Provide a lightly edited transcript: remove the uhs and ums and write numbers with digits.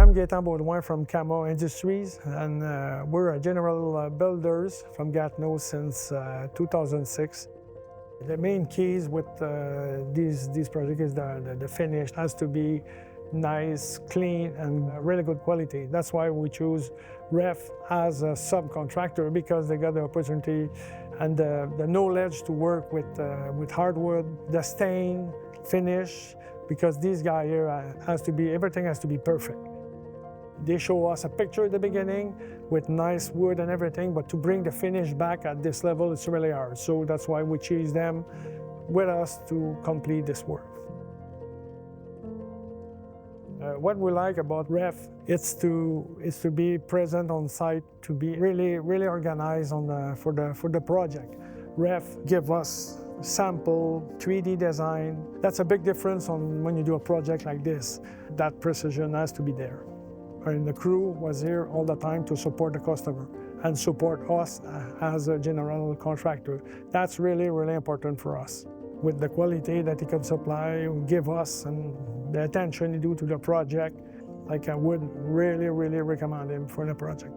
I'm Gaëtan Beaudoin from Cama Industries, and we're a general builders from Gatineau since 2006. The main keys with these projects is the finish has to be nice, clean, and really good quality. That's why we choose REF as a subcontractor, because they got the opportunity and the knowledge to work with hardwood, the stain, finish, because these guys here everything has to be perfect. They show us a picture at the beginning with nice wood and everything, but to bring the finish back at this level, it's really hard. So that's why we choose them with us to complete this work. What we like about REF is to be present on site, to be really organized for the project. REF give us sample, 3D design. That's a big difference on when you do a project like this. That precision has to be there. And the crew was here all the time to support the customer and support us as a general contractor. That's really important for us. With the quality that he can supply, give us, and the attention he do to the project, like I would really recommend him for the project.